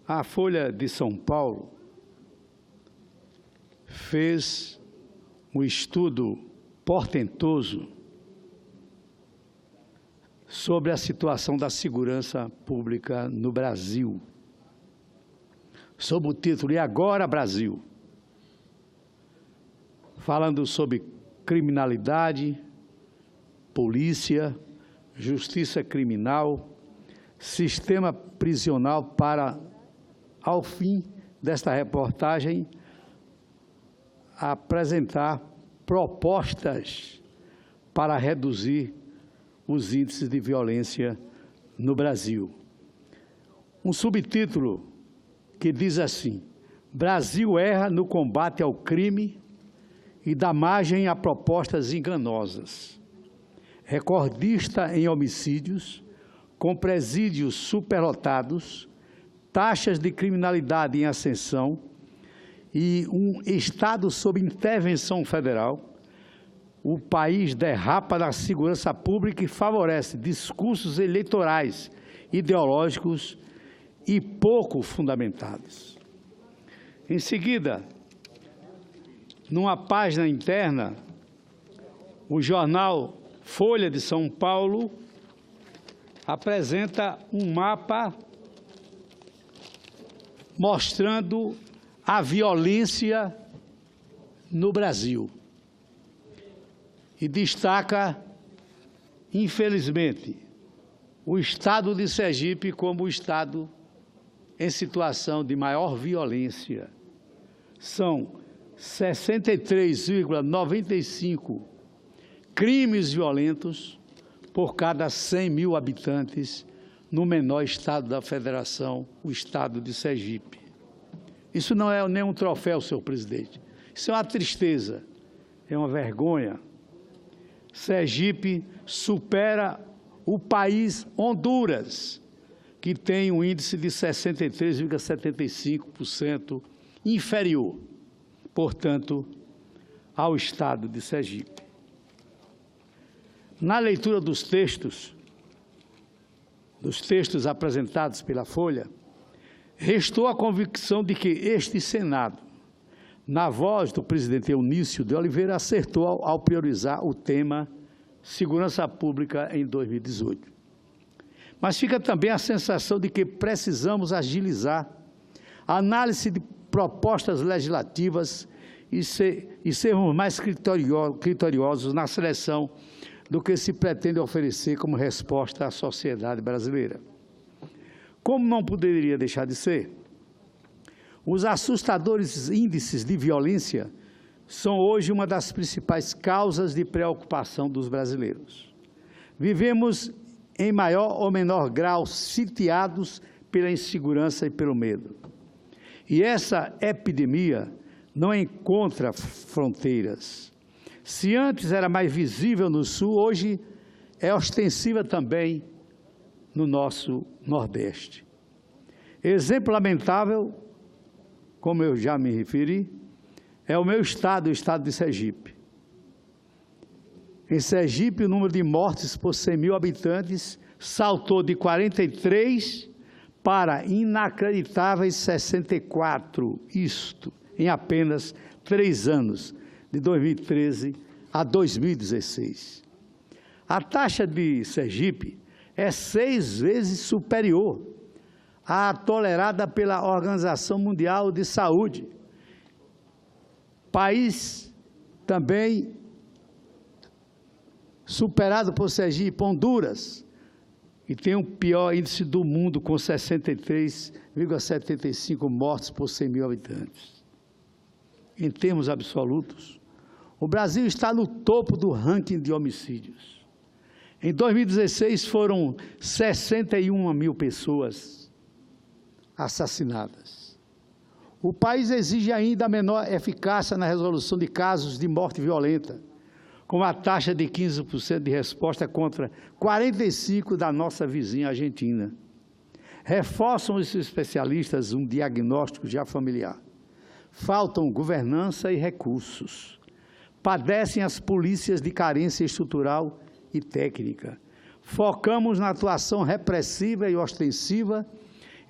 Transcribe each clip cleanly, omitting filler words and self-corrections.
A Folha de São Paulo fez um estudo portentoso sobre a situação da segurança pública no Brasil, sob o título "E agora, Brasil?", falando sobre criminalidade, polícia, justiça criminal, sistema prisional para, ao fim desta reportagem, apresentar propostas para reduzir os índices de violência no Brasil. Um subtítulo que diz assim: Brasil erra no combate ao crime e dá margem a propostas enganosas. Recordista em homicídios, com presídios superlotados, taxas de criminalidade em ascensão e um Estado sob intervenção federal, o país derrapa na segurança pública e favorece discursos eleitorais, ideológicos e pouco fundamentados. Em seguida, numa página interna, o jornal Folha de São Paulo apresenta um mapa mostrando a violência no Brasil e destaca, infelizmente, o estado de Sergipe como o estado em situação de maior violência. São 63,95 crimes violentos por cada 100 mil habitantes no menor estado da federação, o estado de Sergipe. Isso não é nem um troféu, senhor presidente. Isso é uma tristeza, é uma vergonha. Sergipe supera o país Honduras, que tem um índice de 63,75% inferior, portanto, ao estado de Sergipe. Na leitura dos textos apresentados pela Folha, restou a convicção de que este Senado, na voz do presidente Eunício de Oliveira, acertou ao priorizar o tema segurança pública em 2018. Mas fica também a sensação de que precisamos agilizar a análise de propostas legislativas e sermos mais criteriosos na seleção do que se pretende oferecer como resposta à sociedade brasileira. Como não poderia deixar de ser, os assustadores índices de violência são hoje uma das principais causas de preocupação dos brasileiros. Vivemos, em maior ou menor grau, sitiados pela insegurança e pelo medo. E essa epidemia não encontra fronteiras. Se antes era mais visível no Sul, hoje é ostensiva também no nosso Nordeste. Exemplo lamentável, como eu já me referi, é o meu estado, o estado de Sergipe. Em Sergipe, o número de mortes por 100 mil habitantes saltou de 43 para inacreditáveis 64, isto em apenas 3 anos, de 2013 a 2016. A taxa de Sergipe é 6 vezes superior à tolerada pela Organização Mundial de Saúde. País também superado por Sergipe, Honduras, e tem o pior índice do mundo, com 63,75 mortes por 100 mil habitantes. Em termos absolutos, o Brasil está no topo do ranking de homicídios. Em 2016, foram 61 mil pessoas assassinadas. O país exige ainda menor eficácia na resolução de casos de morte violenta, com a taxa de 15% de resposta contra 45% da nossa vizinha Argentina. Reforçam os especialistas um diagnóstico já familiar. Faltam governança e recursos. Padecem as polícias de carência estrutural e técnica. Focamos na atuação repressiva e ostensiva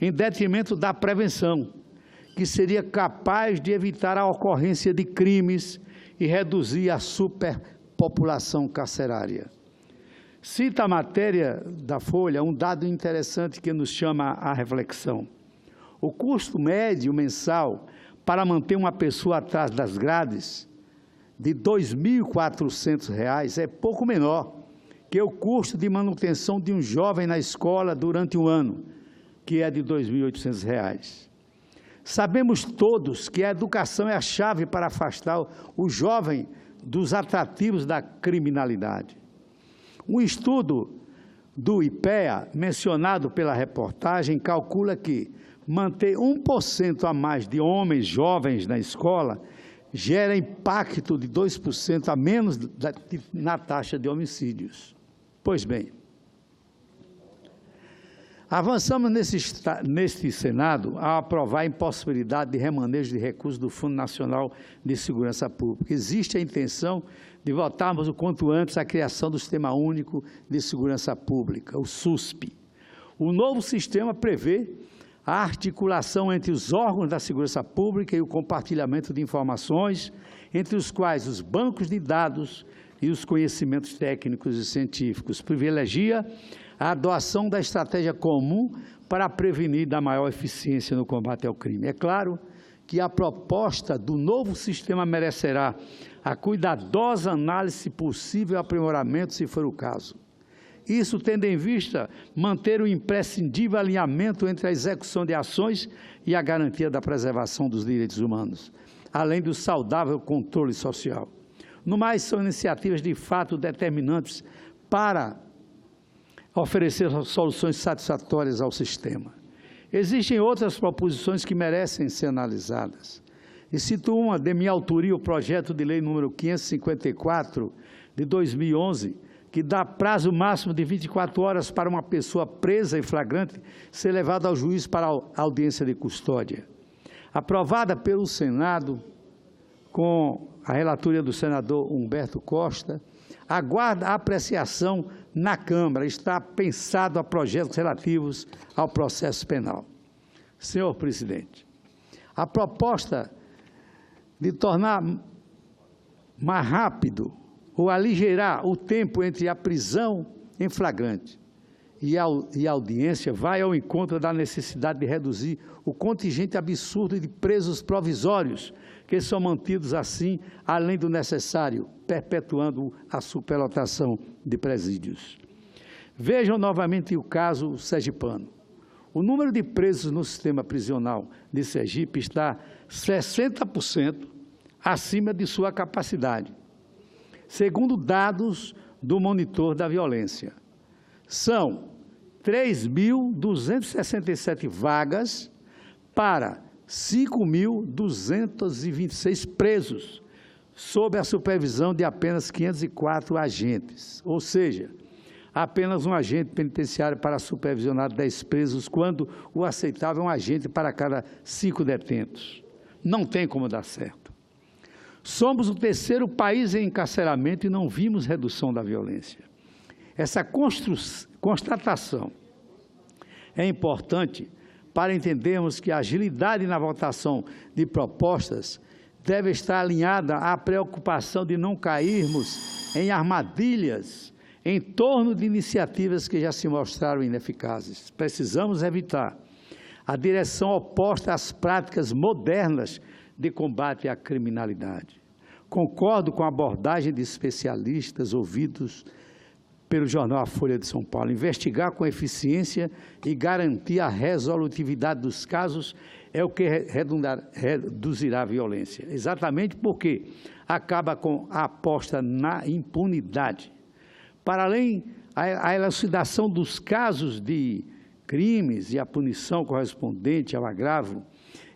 em detrimento da prevenção, que seria capaz de evitar a ocorrência de crimes e reduzir a superpopulação carcerária. Cita a matéria da Folha um dado interessante que nos chama à reflexão. O custo médio mensal para manter uma pessoa atrás das grades de R$ 2.400 é pouco menor que o custo de manutenção de um jovem na escola durante um ano, que é de R$ 2.800. Sabemos todos que a educação é a chave para afastar o jovem dos atrativos da criminalidade. Um estudo do IPEA, mencionado pela reportagem, calcula que manter 1% a mais de homens jovens na escola gera impacto de 2% a menos na taxa de homicídios. Pois bem, avançamos neste Senado a aprovar a impossibilidade de remanejo de recursos do Fundo Nacional de Segurança Pública. Existe a intenção de votarmos o quanto antes a criação do Sistema Único de Segurança Pública, o SUSP. O novo sistema prevê a articulação entre os órgãos da segurança pública e o compartilhamento de informações, entre os quais os bancos de dados e os conhecimentos técnicos e científicos. Privilegia a adoção da estratégia comum para prevenir e dar maior eficiência no combate ao crime. É claro que a proposta do novo sistema merecerá a cuidadosa análise possível aprimoramento, se for o caso. Isso tendo em vista manter o imprescindível alinhamento entre a execução de ações e a garantia da preservação dos direitos humanos, além do saudável controle social. No mais, são iniciativas de fato determinantes para oferecer soluções satisfatórias ao sistema. Existem outras proposições que merecem ser analisadas. E cito uma de minha autoria, o projeto de lei número 554, de 2011, que dá prazo máximo de 24 horas para uma pessoa presa em flagrante ser levada ao juiz para a audiência de custódia. Aprovada pelo Senado, com a relatoria do senador Humberto Costa, aguarda a apreciação na Câmara, está pensado a projetos relativos ao processo penal. Senhor presidente, a proposta de tornar mais rápido ou aligerar o tempo entre a prisão em flagrante e a audiência vai ao encontro da necessidade de reduzir o contingente absurdo de presos provisórios, que são mantidos assim, além do necessário, perpetuando a superlotação de presídios. Vejam novamente o caso sergipano. O número de presos no sistema prisional de Sergipe está 60% acima de sua capacidade, segundo dados do Monitor da Violência. São 3.267 vagas para 5.226 presos, sob a supervisão de apenas 504 agentes, ou seja, apenas um agente penitenciário para supervisionar 10 presos, quando o aceitável é um agente para cada 5 detentos. Não tem como dar certo. Somos o terceiro país em encarceramento e não vimos redução da violência. Essa constatação é importante para entendermos que a agilidade na votação de propostas deve estar alinhada à preocupação de não cairmos em armadilhas em torno de iniciativas que já se mostraram ineficazes. Precisamos evitar a direção oposta às práticas modernas de combate à criminalidade. Concordo com a abordagem de especialistas ouvidos pelo jornal A Folha de São Paulo. Investigar com eficiência e garantir a resolutividade dos casos é o que reduzirá a violência. Exatamente porque acaba com a aposta na impunidade. Para além, a elucidação dos casos de crimes e a punição correspondente ao agravo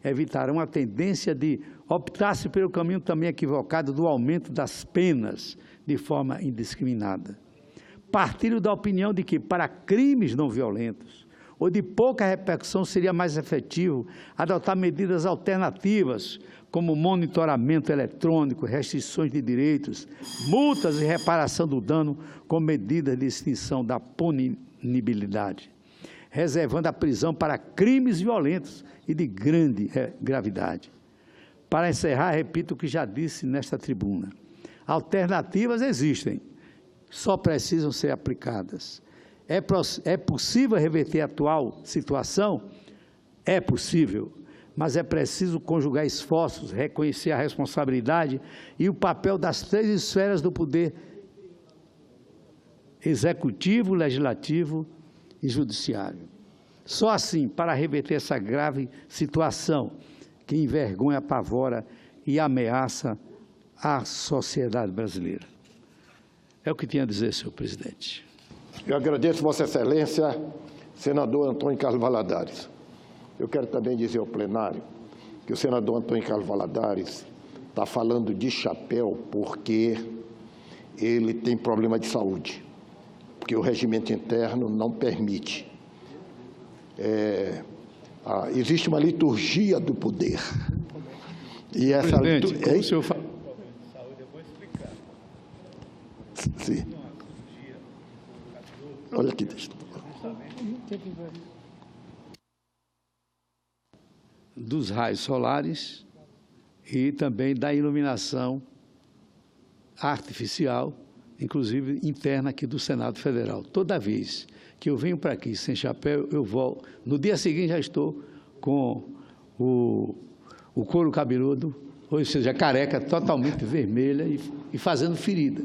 evitarão a tendência de optar-se pelo caminho também equivocado do aumento das penas de forma indiscriminada. Partilho da opinião de que, para crimes não violentos ou de pouca repercussão, seria mais efetivo adotar medidas alternativas, como monitoramento eletrônico, restrições de direitos, multas e reparação do dano com medidas de extinção da punibilidade. reservando a prisão para crimes violentos e de grande gravidade. Para encerrar, repito o que já disse nesta tribuna. Alternativas existem, só precisam ser aplicadas. É possível reverter a atual situação? É possível, mas é preciso conjugar esforços, reconhecer a responsabilidade e o papel das 3 esferas do poder executivo, legislativo e judiciário. Só assim, para reverter essa grave situação que envergonha, apavora e ameaça a sociedade brasileira. É o que tinha a dizer, senhor presidente. Eu agradeço Vossa Excelência, senador Antônio Carlos Valadares. Eu quero também dizer ao plenário que o senador Antônio Carlos Valadares está falando de chapéu porque ele tem problema de saúde, porque o regimento interno não permite. Existe uma liturgia do poder. E essa presidente, como o senhor fala de saúde, eu vou explicar. Sim. Olha aqui, deixa dos raios solares e também da iluminação artificial, inclusive interna aqui do Senado Federal. Toda vez que eu venho para aqui sem chapéu, eu volto. No dia seguinte já estou com o couro cabeludo, ou seja, careca totalmente vermelha e fazendo ferida.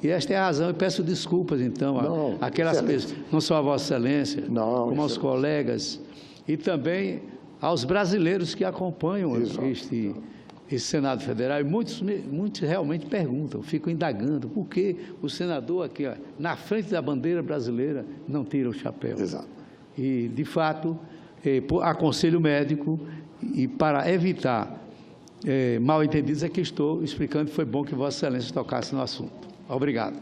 E esta é a razão, eu peço desculpas, então, àquelas pessoas, não só a Vossa Excelência, como aos colegas, e também aos brasileiros que acompanham este Senado Federal. E muitos realmente perguntam, ficam indagando, por que o senador aqui, ó, na frente da bandeira brasileira, não tira o chapéu. Exato. E, de fato, aconselho médico, e para evitar mal entendidos, é que estou explicando, foi bom que Vossa Excelência tocasse no assunto. Obrigado.